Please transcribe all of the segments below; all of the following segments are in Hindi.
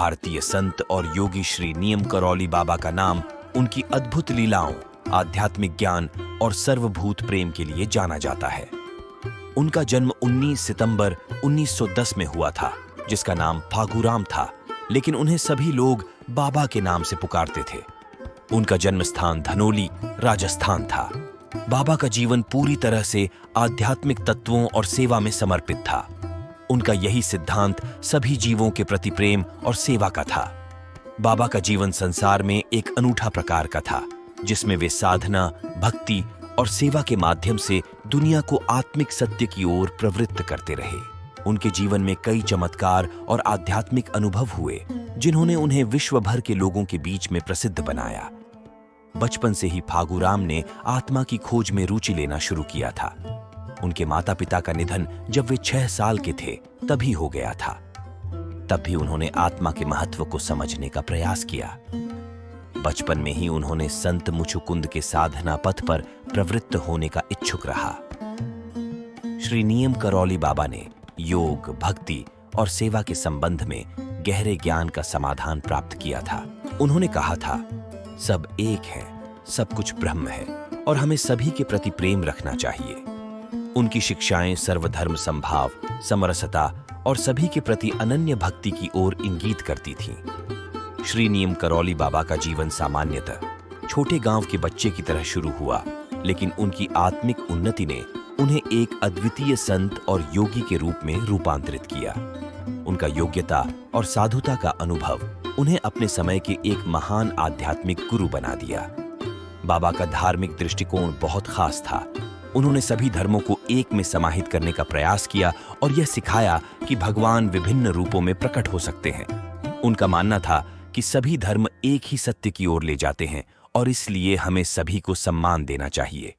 भारतीय संत और योगी श्री नियम करौली बाबा का नाम उनकी अद्भुत लीलाओं, आध्यात्मिक ज्ञान और सर्वभूत प्रेम के लिए जाना जाता है। उनका जन्म 19 सितंबर 1910 में हुआ था, जिसका नाम फागूराम था, लेकिन उन्हें सभी लोग बाबा के नाम से पुकारते थे। उनका जन्म स्थान धनोली, राजस्थान था। बाबा का जीवन पूरी तरह से आध्यात्मिक तत्वों और सेवा में समर्पित था। उनका यही सिद्धांत सभी जीवों के प्रति प्रेम और सेवा का था। बाबा का जीवन संसार में एक अनूठा प्रकार का था, जिसमें वे साधना, भक्ति और सेवा के माध्यम से दुनिया को आत्मिक सत्य की ओर प्रवृत्त करते रहे। उनके जीवन में कई चमत्कार और आध्यात्मिक अनुभव हुए, जिन्होंने उन्हें विश्व भर के लोगों के बीच में प्रसिद्ध बनाया। बचपन से ही फागूराम ने आत्मा की खोज में रुचि लेना शुरू किया था। उनके माता पिता का निधन जब वे 6 साल के थे तभी हो गया था। तब भी उन्होंने आत्मा के महत्व को समझने का प्रयास किया। बचपन में ही उन्होंने संत मुचुकुंद के साधना पथ पर प्रवृत्त होने का इच्छुक रहा। श्री नियम करौली बाबा ने योग, भक्ति और सेवा के संबंध में गहरे ज्ञान का समाधान प्राप्त किया था। उन्होंने कहा था, सब एक है, सब कुछ ब्रह्म है और हमें सभी के प्रति प्रेम रखना चाहिए। उनकी शिक्षाएं सर्वधर्म समभाव, समरसता और सभी के प्रति अनन्य भक्ति की ओर इंगित करती थीं। श्री नियम करौली बाबा का जीवन सामान्यतः छोटे गांव के बच्चे की तरह शुरू हुआ, लेकिन उनकी आत्मिक उन्नति ने उन्हें एक अद्वितीय संत और योगी के रूप में रूपांतरित किया। उनका योग्यता और साधुता का अनुभव उन्हें अपने समय के एक महान आध्यात्मिक गुरु बना दिया। बाबा का धार्मिक दृष्टिकोण बहुत खास था। उन्होंने सभी धर्मों को एक में समाहित करने का प्रयास किया और यह सिखाया कि भगवान विभिन्न रूपों में प्रकट हो सकते हैं। उनका मानना था कि सभी धर्म एक ही सत्य की ओर ले जाते हैं और इसलिए हमें सभी को सम्मान देना चाहिए।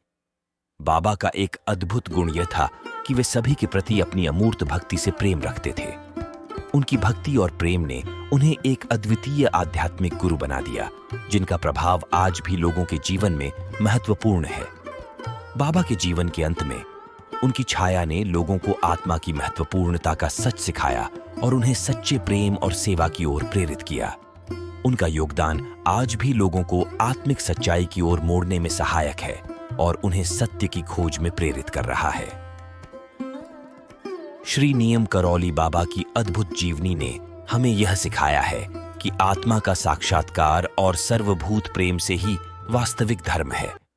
बाबा का एक अद्भुत गुण यह था कि वे सभी के प्रति अपनी अमूर्त भक्ति से प्रेम रखते थे। उनकी भक्ति और प्रेम ने उन्हें एक अद्वितीय आध्यात्मिक गुरु बना दिया, जिनका प्रभाव आज भी लोगों के जीवन में महत्वपूर्ण है। बाबा के जीवन के अंत में उनकी छाया ने लोगों को आत्मा की महत्वपूर्णता का सच सिखाया और उन्हें सच्चे प्रेम और सेवा की ओर प्रेरित किया। उनका योगदान आज भी लोगों को आत्मिक सच्चाई की ओर मोड़ने में सहायक है और उन्हें सत्य की खोज में प्रेरित कर रहा है। श्री नियम करौली बाबा की अद्भुत जीवनी ने हमें यह सिखाया है कि आत्मा का साक्षात्कार और सर्वभूत प्रेम से ही वास्तविक धर्म है।